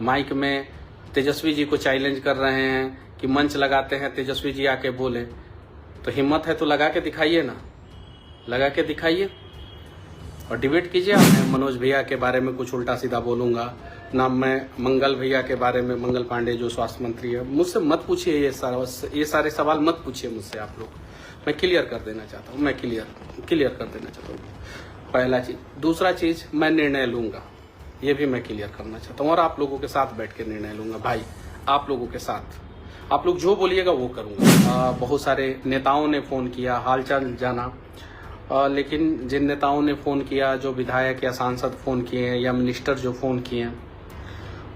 Mic में तेजस्वी जी को challenge कर रहे हैं कि मंच लगाते हैं, तेजस्वी जी आके बोले। तो हिम्मत है तो लगा के दिखाइए ना, लगा के दिखाइए और डिबेट कीजिए। मैं मनोज भैया के बारे में कुछ उल्टा सीधा बोलूँगा ना, मैं मंगल भैया के बारे में, मंगल पांडे जो स्वास्थ्य मंत्री है, मुझसे मत पूछिए ये सारे सवाल मत पूछिए मुझसे आप लोग। मैं क्लियर कर देना चाहता हूँ, मैं क्लियर कर देना चाहता हूँ, पहला चीज़। दूसरा चीज़, मैं निर्णय लूँगा, ये भी मैं क्लियर करना चाहता हूँ और आप लोगों के साथ बैठ के निर्णय लूँगा भाई, आप लोगों के साथ। आप लोग जो बोलिएगा वो करूँगा। बहुत सारे नेताओं ने फ़ोन किया, हालचाल जाना, लेकिन जिन नेताओं ने फ़ोन किया, जो विधायक या सांसद फ़ोन किए हैं या मिनिस्टर जो फ़ोन किए हैं,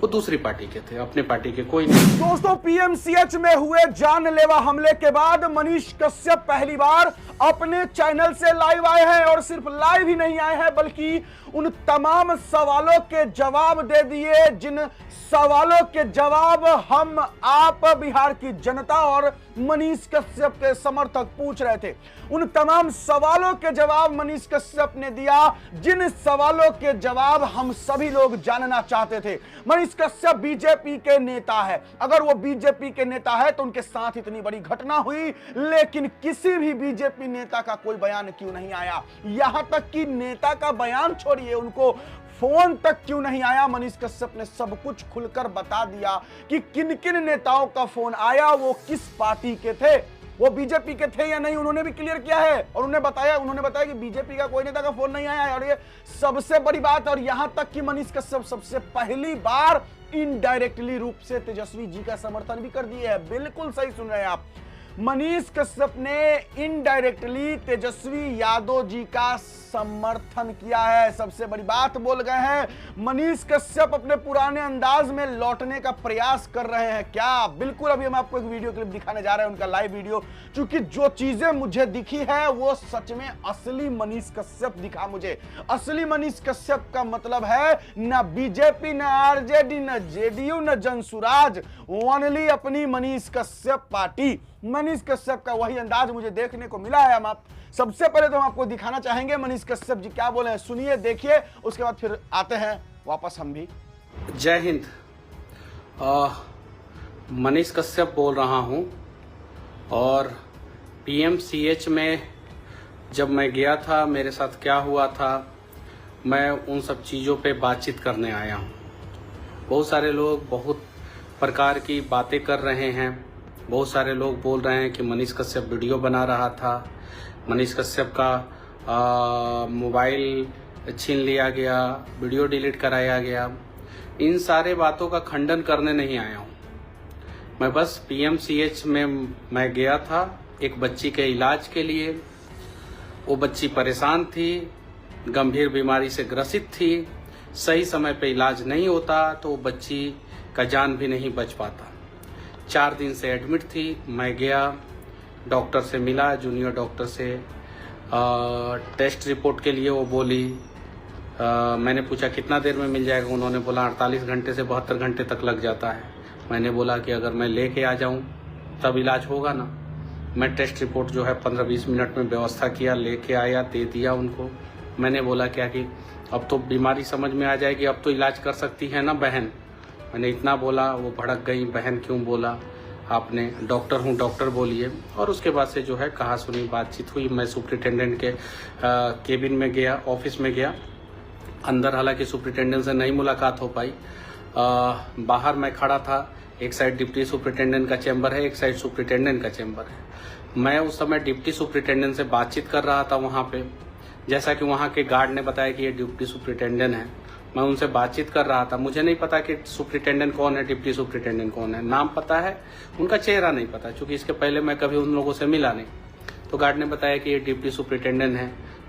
वो दूसरी पार्टी के थे, अपने पार्टी के कोई नहीं। दोस्तों, पीएमसीएच में हुए जानलेवा हमले के बाद मनीष कश्यप पहली बार अपने चैनल से लाइव आए हैं और सिर्फ लाइव ही नहीं आए हैं बल्कि उन तमाम सवालों के जवाब दे दिए जिन सवालों के जवाब हम आप बिहार की जनता और मनीष कश्यप के समर्थक पूछ रहे थे। उन तमाम सवालों के जवाब मनीष कश्यप ने दिया जिन सवालों के जवाब हम सभी लोग जानना चाहते थे। मनीष कश्यप बीजेपी के नेता है, अगर वो बीजेपी के नेता है तो उनके साथ इतनी बड़ी घटना हुई, लेकिन किसी भी बीजेपी नेता का कोई बयान क्यों नहीं आया? यहां तक कि नेता का बयान छोड़िए, उनको फोन तक क्यों नहीं आया? मनीष कश्यप ने सब कुछ खुलकर बता दिया कि किन किन नेताओं का फोन आया, वो किस पार्टी के थे, वो बीजेपी के थे या नहीं, उन्होंने भी क्लियर किया है और उन्होंने बताया कि बीजेपी का कोई नेता का फोन नहीं आया है। और ये सबसे बड़ी बात, और यहां तक कि मनीष कश्यप सबसे पहली बार इनडायरेक्टली रूप से तेजस्वी जी का समर्थन भी कर दिए है। बिल्कुल सही सुन रहे हैं आप, मनीष कश्यप ने इनडायरेक्टली तेजस्वी यादव जी का समर्थन किया है। सबसे बड़ी बात बोल गए हैं, मनीष कश्यप अपने पुराने अंदाज में लौटने का प्रयास कर रहे हैं क्या? बिल्कुल, अभी हम आपको एक वीडियो क्लिप दिखाने जा रहे हैं, उनका लाइव वीडियो, क्योंकि जो चीजें मुझे दिखी है वो सच में असली मनीष कश्यप दिखा मुझे। असली मनीष कश्यप का मतलब है ना बीजेपी, ना आरजेडी, ना जेडीयू, ना जनसुराज, ओनली अपनी मनीष कश्यप पार्टी। मनीष कश्यप का वही अंदाज मुझे देखने को मिला है। हम आप सबसे पहले तो हम आपको दिखाना चाहेंगे मनीष कश्यप जी क्या बोले हैं, सुनिए, देखिए, उसके बाद फिर आते हैं वापस हम भी। जय हिंद। मनीष कश्यप बोल रहा हूं और पीएमसीएच में जब मैं गया था, मेरे साथ क्या हुआ था, मैं उन सब चीज़ों पे बातचीत करने आया हूं। बहुत सारे लोग बहुत प्रकार की बातें कर रहे हैं, बहुत सारे लोग बोल रहे हैं कि मनीष कश्यप वीडियो बना रहा था, मनीष कश्यप का मोबाइल छीन लिया गया, वीडियो डिलीट कराया गया। इन सारे बातों का खंडन करने नहीं आया हूँ मैं। बस पीएमसीएच में मैं गया था एक बच्ची के इलाज के लिए। वो बच्ची परेशान थी, गंभीर बीमारी से ग्रसित थी, सही समय पे इलाज नहीं होता तो बच्ची का जान भी नहीं बच पाता। 4 दिन से एडमिट थी। मैं गया, डॉक्टर से मिला, जूनियर डॉक्टर से, टेस्ट रिपोर्ट के लिए वो बोली। मैंने पूछा कितना देर में मिल जाएगा, उन्होंने बोला 48 घंटे से 72 घंटे तक लग जाता है। मैंने बोला कि अगर मैं लेके आ जाऊं तब इलाज होगा ना। मैं टेस्ट रिपोर्ट जो है 15-20 मिनट में व्यवस्था किया, लेके आया, दे दिया उनको। मैंने बोला क्या कि अब तो बीमारी समझ में आ जाएगी, अब तो इलाज कर सकती है ना बहन। मैंने इतना बोला, वो भड़क गई, बहन क्यों बोला आपने, डॉक्टर हूँ, डॉक्टर बोलिए। और उसके बाद से जो है कहा सुनी बातचीत हुई। मैं सुप्रिटेंडेंट के केबिन में गया, ऑफिस में गया। अंदर हालांकि सुप्रिटेंडेंट से नहीं मुलाकात हो पाई। बाहर मैं खड़ा था, एक साइड डिप्टी सुप्रिटेंडेंट का चैम्बर है, एक साइड सुप्रिटेंडेंट का चैम्बर है। मैं उस समय डिप्टी सुप्रिटेंडेंट से बातचीत कर रहा था वहाँ पे, जैसा कि वहाँ के गार्ड ने बताया कि ये डिप्टी सुप्रिटेंडेंट है। मैं उनसे बातचीत कर रहा था। मुझे नहीं पता कि सुप्रिटेंडेंट कौन है, डिप्टी सुप्रिटेंडेंट कौन है। नाम पता है, उनका चेहरा नहीं पता, क्योंकि इसके पहले मैं कभी उन लोगों से मिला नहीं। तो गार्ड ने बताया कि ये डिप्टी सुप्रिटेंडेंट है।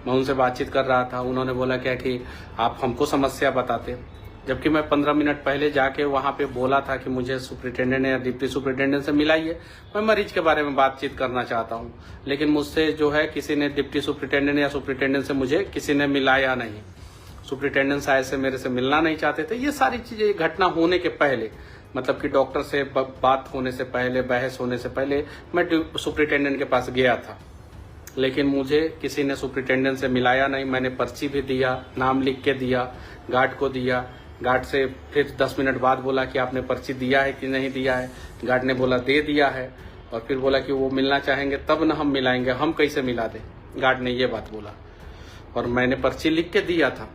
मैं उनसे बातचीत कर रहा था। उन्होंने बोला क्या कि आप हमको समस्या बताते, जबकि मैं 15 मिनट पहले जाके वहाँ पे बोला था कि मुझे सुप्रिटेंडेंट या डिप्टी सुप्रिटेंडेंट से मिलाइए, मैं मरीज के बारे में बातचीत करना चाहता हूँ। लेकिन मुझसे जो है किसी ने डिप्टी सुप्रिटेंडेंट या सुप्रिटेंडेंट से मुझे किसी ने मिलाया नहीं। सुप्रिटेंडेंट साहब से मेरे से मिलना नहीं चाहते थे। ये सारी चीजें घटना होने के पहले, मतलब कि डॉक्टर से बात होने से पहले, बहस होने से पहले मैं सुप्रिटेंडेंट के पास गया था। लेकिन मुझे किसी ने सुप्रिटेंडेंट से मिलाया नहीं। मैंने पर्ची भी दिया, नाम लिख के दिया, गार्ड को दिया गार्ड से फिर 10 मिनट बाद बोला कि आपने पर्ची दिया है कि नहीं दिया है। गार्ड ने बोला दे दिया है, और फिर बोला कि वो मिलना चाहेंगे तब ना हम मिलाएंगे, हम कैसे मिला दें। गार्ड ने ये बात बोला, और मैंने पर्ची लिख के दिया था।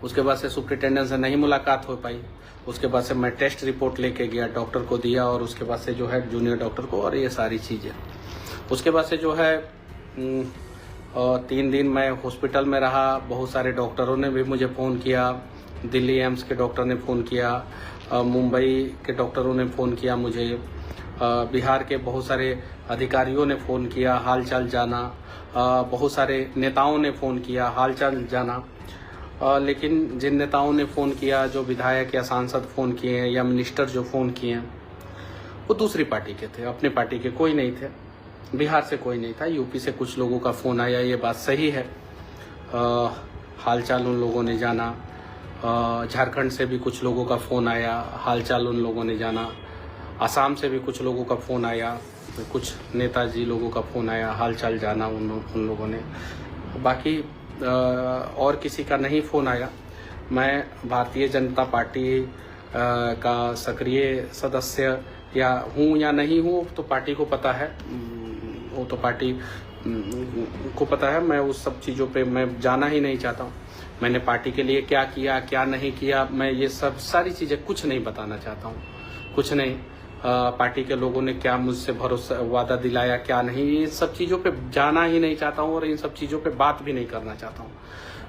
उसके बाद से सुपरिटेंडेंट से नहीं मुलाकात हो पाई। उसके बाद से मैं टेस्ट रिपोर्ट लेके गया, डॉक्टर को दिया, और उसके बाद से जो है जूनियर डॉक्टर को, और ये सारी चीज़ें। उसके बाद से जो है 3 दिन मैं हॉस्पिटल में रहा। बहुत सारे डॉक्टरों ने भी मुझे फ़ोन किया, दिल्ली एम्स के डॉक्टर ने फ़ोन किया, मुंबई के डॉक्टरों ने फ़ोन किया मुझे, बिहार के बहुत सारे अधिकारियों ने फ़ोन किया हाल चाल जाना, बहुत सारे नेताओं ने फ़ोन किया हाल चाल जाना। लेकिन जिन नेताओं ने फ़ोन किया, जो विधायक या सांसद फ़ोन किए हैं या मिनिस्टर जो फ़ोन किए हैं, वो दूसरी पार्टी के थे, अपने पार्टी के कोई नहीं थे। बिहार से कोई नहीं था, यूपी से कुछ लोगों का फ़ोन आया, ये बात सही है। हाल चाल उन लोगों ने जाना। झारखंड से भी कुछ लोगों का फ़ोन आया, हाल चाल उन लोगों ने जाना। असम से भी कुछ लोगों का फ़ोन आया, कुछ नेताजी लोगों का फ़ोन आया, हाल चाल जाना उन लोगों ने। बाकी और किसी का नहीं फ़ोन आया। मैं भारतीय जनता पार्टी का सक्रिय सदस्य या हूँ या नहीं हूँ तो पार्टी को पता है, वो तो पार्टी को पता है। मैं उस सब चीज़ों पे मैं जाना ही नहीं चाहता हूँ। मैंने पार्टी के लिए क्या किया क्या नहीं किया, मैं ये सब सारी चीज़ें कुछ नहीं बताना चाहता हूँ, कुछ नहीं। पार्टी के लोगों ने क्या मुझसे भरोसा वादा दिलाया क्या नहीं, ये सब चीज़ों पे जाना ही नहीं चाहता हूँ, और इन सब चीज़ों पे बात भी नहीं करना चाहता हूँ।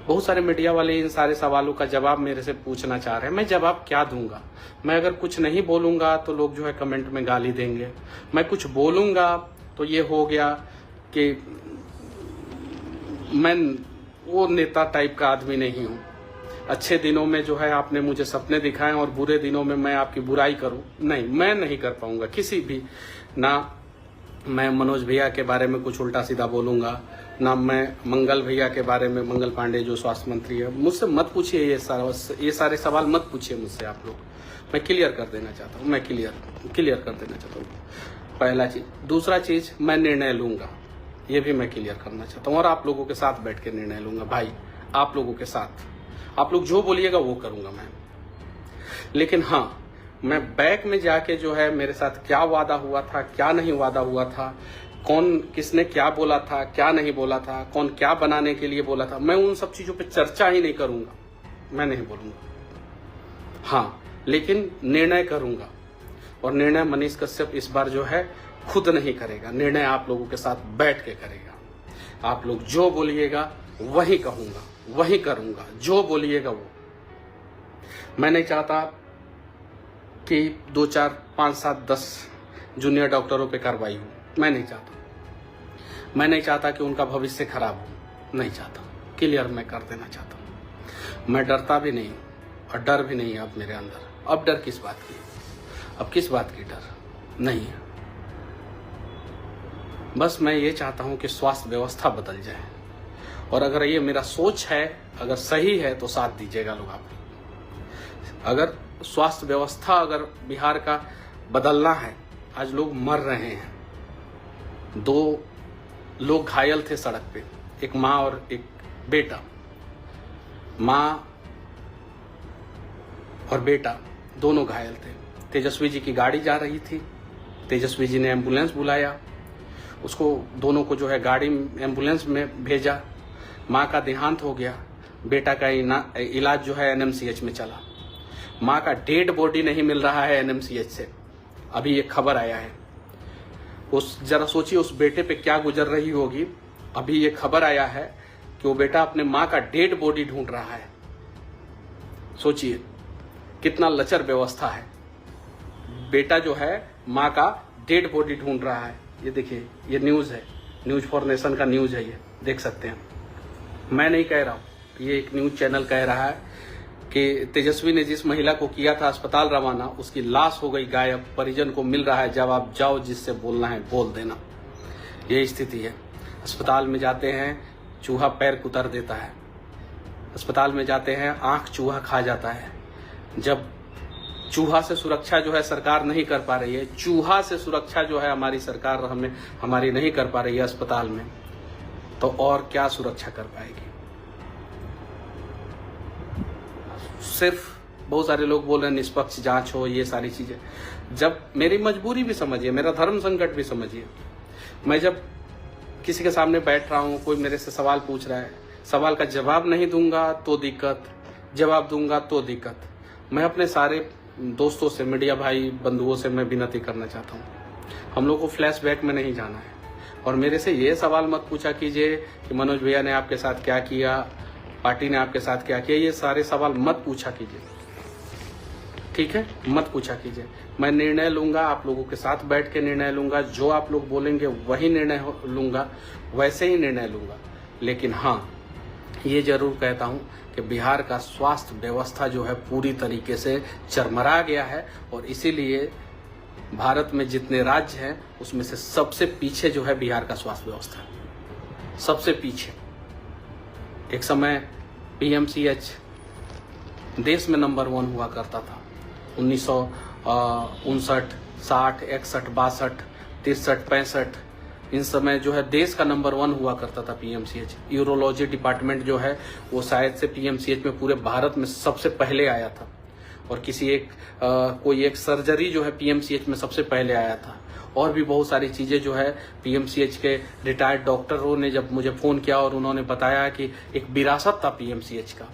बहुत सारे मीडिया वाले इन सारे सवालों का जवाब मेरे से पूछना चाह रहे हैं, मैं जवाब क्या दूंगा। मैं अगर कुछ नहीं बोलूँगा तो लोग जो है कमेंट में गाली देंगे, मैं कुछ बोलूँगा तो ये हो गया कि मैं वो नेता टाइप का आदमी नहीं हूँ। अच्छे दिनों में जो है आपने मुझे सपने दिखाए, और बुरे दिनों में मैं आपकी बुराई करूं, नहीं, मैं नहीं कर पाऊंगा किसी भी। ना मैं मनोज भैया के बारे में कुछ उल्टा सीधा बोलूंगा, ना मैं मंगल भैया के बारे में, मंगल पांडे जो स्वास्थ्य मंत्री है, मुझसे मत पूछिए ये सारे सवाल मत पूछिए मुझसे आप लोग। मैं क्लियर कर देना चाहता हूँ, मैं क्लियर कर देना चाहता हूँ, पहला चीज। दूसरा चीज, मैं निर्णय लूंगा, ये भी मैं क्लियर करना चाहता हूँ, और आप लोगों के साथ बैठ के निर्णय लूंगा भाई, आप लोगों के साथ। आप लोग जो बोलिएगा वो करूंगा मैं। लेकिन हाँ, मैं बैक में जाके जो है मेरे साथ क्या वादा हुआ था क्या नहीं वादा हुआ था, कौन किसने क्या बोला था क्या नहीं बोला था, कौन क्या बनाने के लिए बोला था, मैं उन सब चीजों पे चर्चा ही नहीं करूंगा, मैं नहीं बोलूंगा। हाँ, लेकिन निर्णय करूंगा, और निर्णय मनीष कश्यप इस बार जो है खुद नहीं करेगा, निर्णय आप लोगों के साथ बैठ के करेगा। आप लोग जो बोलिएगा वही कहूंगा, वही करूंगा, जो बोलिएगा वो। मैं नहीं चाहता कि 2, 4, 5, 7, 10 जूनियर डॉक्टरों पे कार्रवाई हो, मैं नहीं चाहता। मैं नहीं चाहता कि उनका भविष्य खराब हो, नहीं चाहता। क्लियर मैं कर देना चाहता हूँ। मैं डरता भी नहीं हूँ, और डर भी नहीं है अब मेरे अंदर। अब डर किस बात की, अब किस बात की डर नहीं है। बस मैं ये चाहता हूँ कि स्वास्थ्य व्यवस्था बदल जाए, और अगर ये मेरा सोच है, अगर सही है तो साथ दीजिएगा लोग आप। अगर स्वास्थ्य व्यवस्था अगर बिहार का बदलना है, आज लोग मर रहे हैं, 2 लोग घायल थे सड़क पे, एक माँ और एक बेटा। माँ और बेटा दोनों घायल थे। तेजस्वी जी की गाड़ी जा रही थी, तेजस्वी जी ने एम्बुलेंस बुलाया, उसको दोनों को जो है गाड़ी एम्बुलेंस में भेजा। माँ का देहांत हो गया, बेटा का इलाज जो है एनएमसीएच में चला। माँ का डेड बॉडी नहीं मिल रहा है एनएमसीएच से, अभी ये खबर आया है। उस जरा सोचिए उस बेटे पे क्या गुजर रही होगी। अभी ये खबर आया है कि वो बेटा अपने माँ का डेड बॉडी ढूंढ रहा है। सोचिए कितना लचर व्यवस्था है। बेटा जो है माँ का डेड बॉडी ढूंढ रहा है। ये देखिए, ये न्यूज़ है, न्यूज़ फॉर नेशन का न्यूज़ है, ये देख सकते हैं। मैं नहीं कह रहा हूँ, ये एक न्यूज़ चैनल कह रहा है कि तेजस्वी ने जिस महिला को किया था अस्पताल रवाना, उसकी लाश हो गई गायब, परिजन को मिल रहा है जवाब, जाओ जिससे बोलना है बोल देना। ये स्थिति है। अस्पताल में जाते हैं, चूहा पैर कुतर देता है। अस्पताल में जाते हैं, आंख चूहा खा जाता है। जब चूहा से सुरक्षा जो है सरकार नहीं कर पा रही है, चूहा से सुरक्षा जो है हमारी सरकार हमारी नहीं कर पा रही है अस्पताल में, तो और क्या सुरक्षा कर पाएगी। सिर्फ बहुत सारे लोग बोल रहे हैं निष्पक्ष जांच हो, ये सारी चीजें। जब मेरी मजबूरी भी समझिए, मेरा धर्म संकट भी समझिए, मैं जब किसी के सामने बैठ रहा हूँ, कोई मेरे से सवाल पूछ रहा है, सवाल का जवाब नहीं दूंगा तो दिक्कत, जवाब दूंगा तो दिक्कत। मैं अपने सारे दोस्तों से, मीडिया भाई बंधुओं से मैं विनती करना चाहता हूँ, हम लोग को फ्लैशबैक में नहीं जाना है। और मेरे से ये सवाल मत पूछा कीजिए कि मनोज भैया ने आपके साथ क्या किया, पार्टी ने आपके साथ क्या किया, ये सारे सवाल मत पूछा कीजिए, ठीक है, मत पूछा कीजिए। मैं निर्णय लूंगा, आप लोगों के साथ बैठ के निर्णय लूंगा, जो आप लोग बोलेंगे वही निर्णय लूंगा, वैसे ही निर्णय लूंगा। लेकिन हाँ, ये जरूर कहता हूं कि बिहार का स्वास्थ्य व्यवस्था जो है पूरी तरीके से चरमरा गया है, और इसीलिए भारत में जितने राज्य हैं उसमें से सबसे पीछे जो है बिहार का स्वास्थ्य व्यवस्था, सबसे पीछे। एक समय पीएमसीएच देश में नंबर 1 हुआ करता था, 1959, 60, 61, 62, 63, 65, इन समय जो है देश का नंबर 1 हुआ करता था पीएमसीएच। यूरोलॉजी डिपार्टमेंट जो है वो शायद से पीएमसीएच में पूरे भारत में सबसे पहले आया था, और कोई एक सर्जरी जो है पीएमसीएच में सबसे पहले आया था। और भी बहुत सारी चीजें जो है पीएमसीएच के रिटायर्ड डॉक्टरों ने जब मुझे फोन किया और उन्होंने बताया कि एक विरासत था पीएमसीएच का,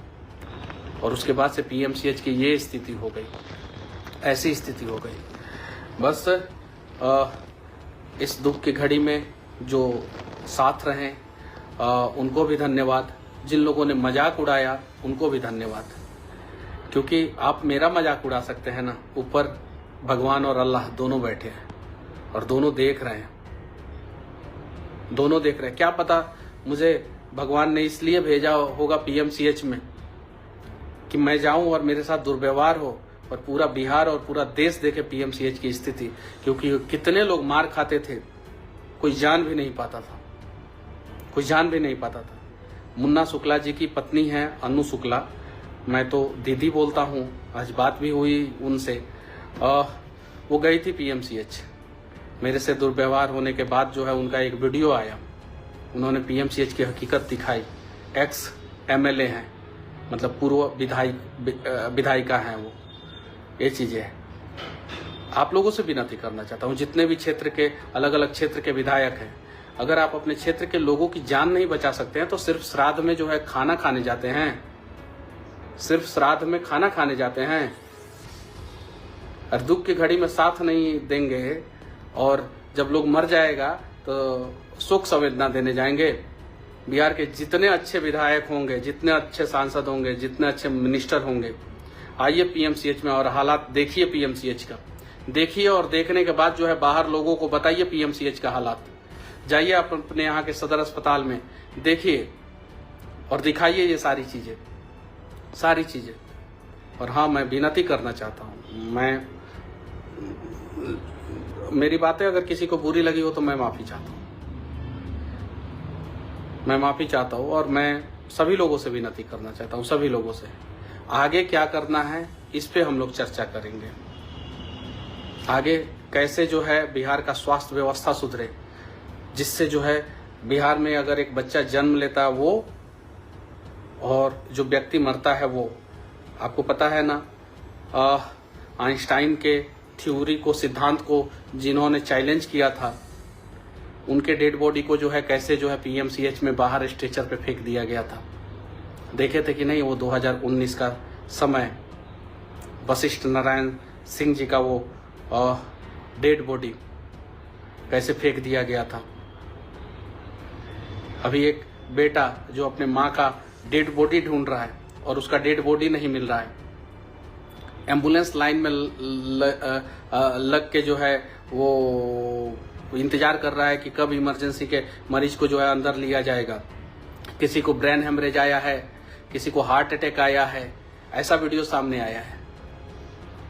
और उसके बाद से पीएमसीएच की ये स्थिति हो गई, ऐसी स्थिति हो गई। बस इस दुख की घड़ी में जो साथ रहे उनको भी धन्यवाद, जिन लोगों ने मजाक उड़ाया उनको भी धन्यवाद, क्योंकि आप मेरा मजाक उड़ा सकते हैं ना, ऊपर भगवान और अल्लाह दोनों बैठे हैं और दोनों देख रहे हैं, दोनों देख रहे हैं। क्या पता मुझे भगवान ने इसलिए भेजा होगा पीएमसीएच में कि मैं जाऊं और मेरे साथ दुर्व्यवहार हो, और पूरा बिहार और पूरा देश देखे पीएमसीएच की स्थिति, क्योंकि कितने लोग मार खाते थे, कोई जान भी नहीं पाता था, कोई जान भी नहीं पाता था। मुन्ना शुक्ला जी की पत्नी है अनु शुक्ला, मैं तो दीदी बोलता हूँ, आज बात भी हुई उनसे, वो गई थी पीएमसीएच। मेरे से दुर्व्यवहार होने के बाद जो है उनका एक वीडियो आया, उन्होंने पीएमसीएच की हकीकत दिखाई। एक्स एमएलए हैं, मतलब पूर्व विधायिका हैं वो, ये चीजें है। आप लोगों से विनती करना चाहता हूँ, जितने भी क्षेत्र के अलग अलग क्षेत्र के विधायक हैं, अगर आप अपने क्षेत्र के लोगों की जान नहीं बचा सकते हैं तो सिर्फ श्राद्ध में जो है खाना खाने जाते हैं, सिर्फ श्राद्ध में खाना खाने जाते हैं, और दुख की घड़ी में साथ नहीं देंगे, और जब लोग मर जाएगा तो शोक संवेदना देने जाएंगे। बिहार के जितने अच्छे विधायक होंगे, जितने अच्छे सांसद होंगे, जितने अच्छे मिनिस्टर होंगे, आइए पीएमसीएच में और हालात देखिए पीएमसीएच का, देखिए, और देखने के बाद जो है बाहर लोगों को बताइए पीएमसीएच का हालात। जाइए आप अपने यहाँ के सदर अस्पताल में देखिए और दिखाइए ये सारी चीजें, सारी चीजें। और हाँ, मैं विनती करना चाहता हूँ, मेरी बातें अगर किसी को बुरी लगी हो तो मैं माफी चाहता हूँ, मैं माफी चाहता हूँ। और मैं सभी लोगों से विनती करना चाहता हूँ, सभी लोगों से, आगे क्या करना है इस पे हम लोग चर्चा करेंगे। आगे कैसे जो है बिहार का स्वास्थ्य व्यवस्था सुधरे, जिससे जो है बिहार में अगर एक बच्चा जन्म लेता है वो, और जो व्यक्ति मरता है वो, आपको पता है ना, आइंस्टाइन के थ्योरी को, सिद्धांत को जिन्होंने चैलेंज किया था, उनके डेड बॉडी को जो है कैसे जो है पीएमसीएच में बाहर स्ट्रेचर पे फेंक दिया गया था। देखे थे कि नहीं वो 2019 का समय, वशिष्ठ नारायण सिंह जी का वो डेड बॉडी कैसे फेंक दिया गया था। अभी एक बेटा जो अपने माँ का डेड बॉडी ढूंढ रहा है और उसका डेड बॉडी नहीं मिल रहा है, एम्बुलेंस लाइन में लग के जो है वो इंतजार कर रहा है कि कब इमरजेंसी के मरीज को जो है अंदर लिया जाएगा। किसी को ब्रेन हेमरेज आया है, किसी को हार्ट अटैक आया है, ऐसा वीडियो सामने आया है।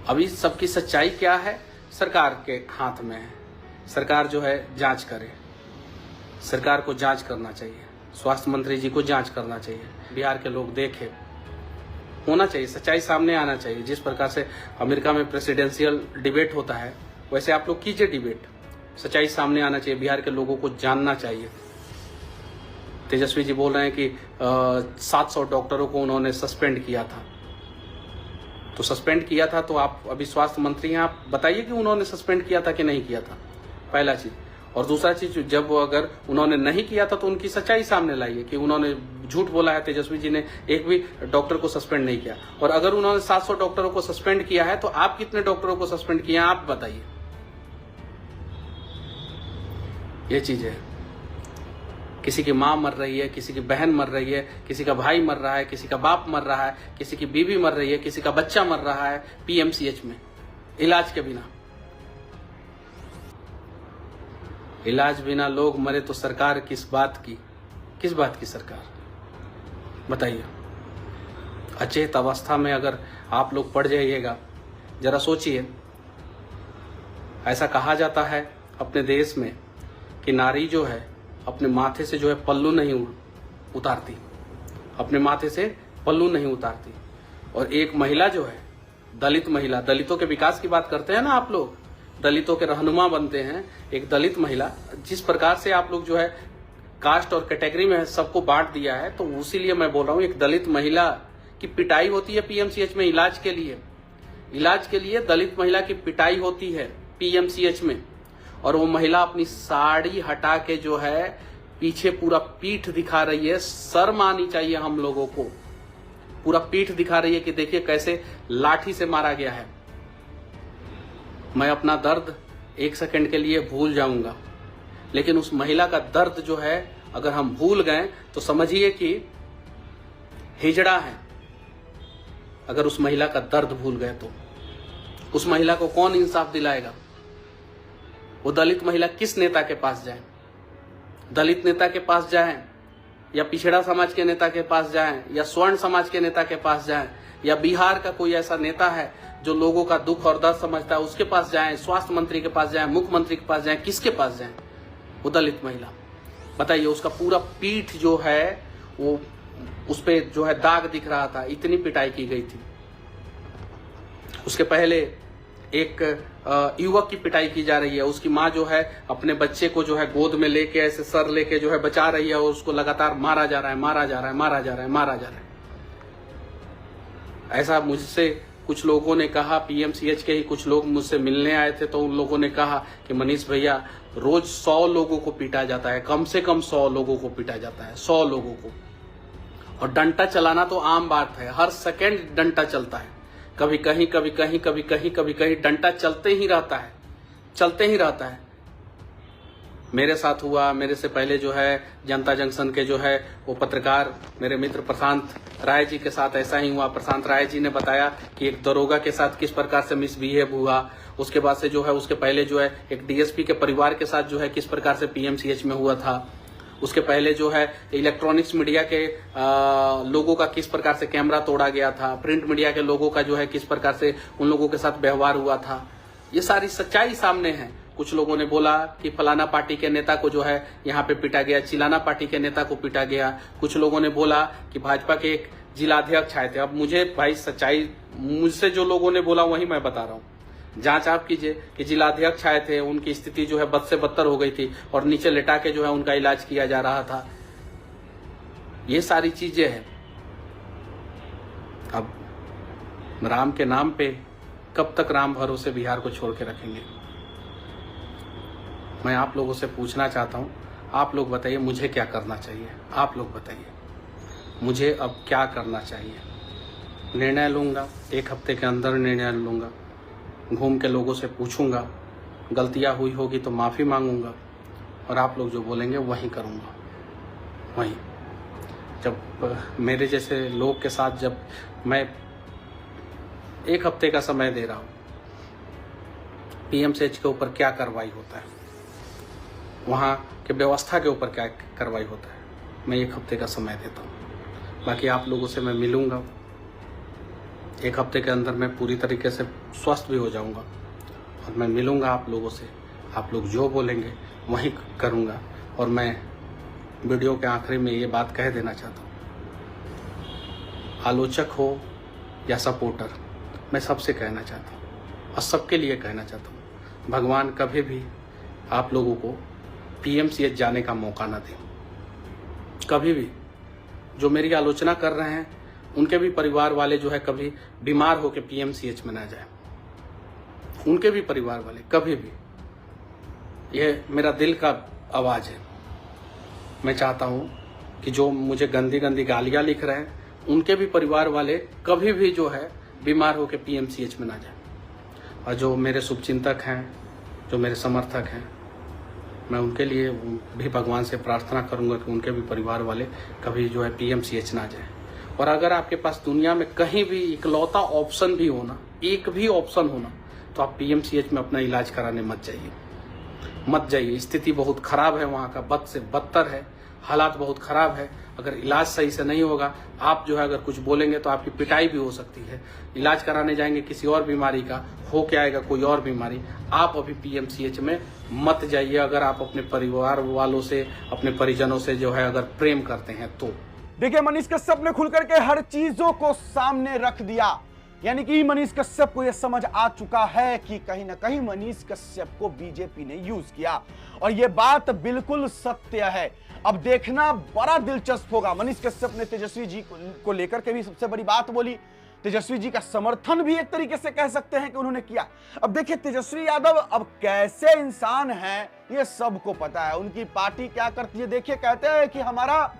अभी सबकी सच्चाई क्या है सरकार के हाथ में है। सरकार जो है जांच करे, सरकार को जांच करना चाहिए, स्वास्थ्य मंत्री जी को जांच करना चाहिए, बिहार के लोग देखें, होना चाहिए, सच्चाई सामने आना चाहिए। जिस प्रकार से अमेरिका में प्रेसिडेंशियल डिबेट होता है वैसे आप लोग कीजिए डिबेट, सच्चाई सामने आना चाहिए, बिहार के लोगों को जानना चाहिए। तेजस्वी जी बोल रहे हैं कि 700 डॉक्टरों को उन्होंने सस्पेंड किया था। तो सस्पेंड किया था, तो आप अभी स्वास्थ्य मंत्री हैं, आप बताइए कि उन्होंने सस्पेंड किया था कि नहीं किया था, पहला चीज। और दूसरा चीज, जब वो अगर उन्होंने नहीं किया था तो उनकी सच्चाई सामने लाइए कि उन्होंने झूठ बोला है, तेजस्वी जी ने एक भी डॉक्टर को सस्पेंड नहीं किया। और अगर उन्होंने 700 डॉक्टरों को सस्पेंड किया है तो आप कितने डॉक्टरों को सस्पेंड किया, आप बताइए। ये चीज है, किसी की माँ मर रही है, किसी की बहन मर रही है, किसी का भाई मर रहा है, किसी का बाप मर रहा है, किसी की बीवी मर रही है, किसी का बच्चा मर रहा है पीएमसीएच में इलाज के बिना। इलाज बिना लोग मरे तो सरकार किस बात की सरकार, बताइए। अचेत अवस्था में अगर आप लोग पड़ जाइएगा, जरा सोचिए। ऐसा कहा जाता है अपने देश में कि नारी जो है अपने माथे से जो है पल्लू नहीं उतारती, अपने माथे से पल्लू नहीं उतारती। और एक महिला जो है, दलित महिला, दलितों के विकास की बात करते हैं ना आप लोग, दलितों के रहनुमा बनते हैं, एक दलित महिला, जिस प्रकार से आप लोग जो है कास्ट और कैटेगरी में सबको बांट दिया है, तो उसीलिए मैं बोल रहा हूँ, एक दलित महिला की पिटाई होती है पीएमसीएच में इलाज के लिए दलित महिला की पिटाई होती है पीएमसीएच में। और वो महिला अपनी साड़ी हटा के जो है पीछे पूरा पीठ दिखा रही है। शर्म आनी चाहिए हम लोगों को, पूरा पीठ दिखा रही है कि देखिए कैसे लाठी से मारा गया है। मैं अपना दर्द 1 सेकंड के लिए भूल जाऊंगा, लेकिन उस महिला का दर्द जो है अगर हम भूल गए तो समझिए कि हिजड़ा है। अगर उस महिला का दर्द भूल गए तो उस महिला को कौन इंसाफ दिलाएगा? वो दलित महिला किस नेता के पास जाए? दलित नेता के पास जाए, या पिछड़ा समाज के नेता के पास जाए, या स्वर्ण समाज के नेता के पास जाए, या बिहार का कोई ऐसा नेता है जो लोगों का दुख और दर्द समझता है, उसके पास जाएं, स्वास्थ्य मंत्री के पास जाएं, मुख्यमंत्री के पास जाएं, किसके पास जाएं? वो दलित महिला, बताइए। उसका पूरा पीठ जो है वो उस पे जो है दाग दिख रहा था, इतनी पिटाई की गई थी। उसके पहले एक युवक की पिटाई की जा रही है, उसकी माँ जो है अपने बच्चे को जो है गोद में लेके ऐसे सर लेके जो है बचा रही है, और उसको लगातार मारा जा रहा है। ऐसा मुझसे कुछ लोगों ने कहा, पीएमसीएच के ही कुछ लोग मुझसे मिलने आए थे, तो उन लोगों ने कहा कि मनीष भैया रोज 100 लोगों को पीटा जाता है, कम से कम 100 लोगों को पीटा जाता है, 100 लोगों को। और डंडा चलाना तो आम बात है, हर सेकंड डंडा चलता है, कभी कहीं डंडा चलते ही रहता है। मेरे साथ हुआ, मेरे से पहले जो है जनता जंक्शन के जो है वो पत्रकार मेरे मित्र प्रशांत राय जी के साथ ऐसा ही हुआ। प्रशांत राय जी ने बताया कि एक दरोगा के साथ किस प्रकार से मिसबिहेव हुआ। उसके बाद से जो है उसके पहले जो है एक डीएसपी के परिवार के साथ जो है किस प्रकार से पीएमसीएच में हुआ था। उसके पहले जो है इलेक्ट्रॉनिक्स मीडिया के लोगों का किस प्रकार से कैमरा तोड़ा गया था, प्रिंट मीडिया के लोगों का जो है किस प्रकार से उन लोगों के साथ व्यवहार हुआ था। ये सारी सच्चाई सामने है। कुछ लोगों ने बोला कि फलाना पार्टी के नेता को जो है यहाँ पे पीटा गया, चिलाना पार्टी के नेता को पीटा गया। कुछ लोगों ने बोला कि भाजपा के एक जिलाध्यक्ष आए थे। अब मुझे भाई सच्चाई, मुझसे जो लोगों ने बोला वही मैं बता रहा हूँ। जांच आप कीजिए कि जिलाध्यक्ष आए थे, उनकी स्थिति जो है बद से बदतर हो गई थी और नीचे लिटा के जो है उनका इलाज किया जा रहा था। ये सारी चीजें हैं। अब राम के नाम पे कब तक राम भरोसे बिहार को छोड़ के रखेंगे? मैं आप लोगों से पूछना चाहता हूं, आप लोग बताइए मुझे क्या करना चाहिए? आप लोग बताइए मुझे अब क्या करना चाहिए? निर्णय लूंगा, 1 हफ्ते के अंदर निर्णय लूंगा, घूम के लोगों से पूछूंगा, गलतियां हुई होगी तो माफ़ी मांगूंगा, और आप लोग जो बोलेंगे वही करूंगा। वही जब मेरे जैसे लोग के साथ जब मैं 1 हफ्ते का समय दे रहा हूँ, पीएमसीएच के ऊपर क्या कार्रवाई होता है, वहाँ के व्यवस्था के ऊपर क्या कार्रवाई होता है, मैं 1 हफ्ते का समय देता हूँ। बाकी आप लोगों से मैं मिलूंगा, 1 हफ्ते के अंदर मैं पूरी तरीके से स्वस्थ भी हो जाऊंगा और मैं मिलूंगा आप लोगों से। आप लोग जो बोलेंगे वही करूंगा। और मैं वीडियो के आखिरी में ये बात कह देना चाहता हूँ, आलोचक हो या सपोर्टर, मैं सबसे कहना चाहता हूँ और सबके लिए कहना चाहता हूँ, भगवान कभी भी आप लोगों को पीएमसीएच जाने का मौका ना दें। कभी भी जो मेरी आलोचना कर रहे हैं उनके भी परिवार वाले जो है कभी बीमार होकर पीएमसीएच में ना जाए, उनके भी परिवार वाले कभी भी। ये मेरा दिल का आवाज़ है। मैं चाहता हूँ कि जो मुझे गंदी गंदी गालियाँ लिख रहे हैं उनके भी परिवार वाले कभी भी जो है बीमार होकर पीएमसीएच में ना जाए। और जो मेरे शुभचिंतक हैं, जो मेरे समर्थक हैं, मैं उनके लिए भी भगवान से प्रार्थना करूंगा कि उनके भी परिवार वाले कभी जो है पीएमसीएच ना जाए। और अगर आपके पास दुनिया में कहीं भी इकलौता ऑप्शन भी होना, एक भी ऑप्शन होना, तो आप पीएमसीएच में अपना इलाज कराने मत जाइए। स्थिति बहुत खराब है वहाँ का, बद से बदतर है, हालात बहुत खराब है। अगर इलाज सही से नहीं होगा, आप जो है अगर कुछ बोलेंगे तो आपकी पिटाई भी हो सकती है। इलाज कराने जाएंगे किसी और बीमारी का, हो के आएगा कोई और बीमारी। आप अभी पीएमसीएच में मत जाइए अगर आप अपने परिवार वालों से, अपने परिजनों से जो है अगर प्रेम करते हैं तो। देखिए, मनीष कश्यप ने खुल करके हर चीजों को सामने रख दिया। यानी कि मनीष कश्यप को यह समझ आ चुका है कि कहीं ना कहीं मनीष कश्यप को बीजेपी ने यूज किया, और यह बात बिल्कुल सत्य है। अब देखना बड़ा दिलचस्प होगा। मनीष कश्यप ने तेजस्वी जी को लेकर के भी सबसे बड़ी बात बोली। तेजस्वी जी का समर्थन भी एक तरीके से कह सकते हैं कि उन्होंने किया। अब देखिए, तेजस्वी यादव अब कैसे इंसान हैं ये सबको पता है। उनकी पार्टी क्या करती है देखिए, कहते हैं कि हमारा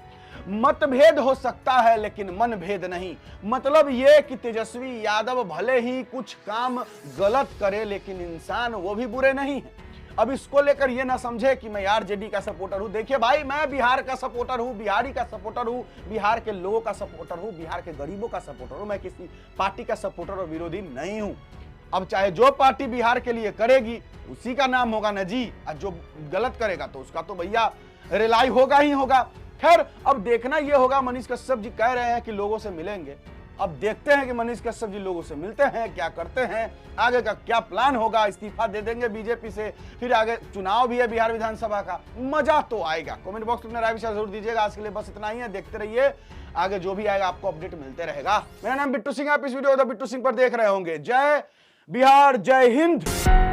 मतभेद हो सकता है लेकिन मनभेद नहीं। मतलब ये कि तेजस्वी यादव भले ही कुछ काम गलत करे लेकिन इंसान वो भी बुरे नहीं है। अब इसको लेकर ये ना समझे कि मैं आरजेडी का सपोर्टर हूं। देखिए भाई, मैं बिहार का सपोर्टर हूं, बिहारी का सपोर्टर हूं, बिहार के लोगों का सपोर्टर हूं, बिहार के गरीबों का सपोर्टर हूं। मैं किसी पार्टी का सपोर्टर और विरोधी नहीं हूं। अब चाहे जो पार्टी बिहार के लिए करेगी उसी का नाम होगा ना जी, और जो गलत करेगा तो उसका तो भैया रिलाई होगा ही होगा। खैर, अब देखना यह होगा। मनीष कश्यप जी कह रहे हैं कि लोगों से मिलेंगे। अब देखते हैं कि मनीष कश्यप जी लोगों से मिलते हैं, क्या करते हैं, आगे का क्या प्लान होगा। इस्तीफा दे देंगे बीजेपी से, फिर आगे चुनाव भी है बिहार विधानसभा का, मजा तो आएगा। कमेंट बॉक्स में अपना राय विचार जरूर दीजिएगा। आज के लिए बस इतना ही है, देखते रहिए, आगे जो भी आएगा आपको अपडेट मिलते रहेगा। मेरा नाम बिट्टू सिंह है, आप इस वीडियो बिट्टू सिंह पर देख रहे होंगे। जय बिहार, जय हिंद।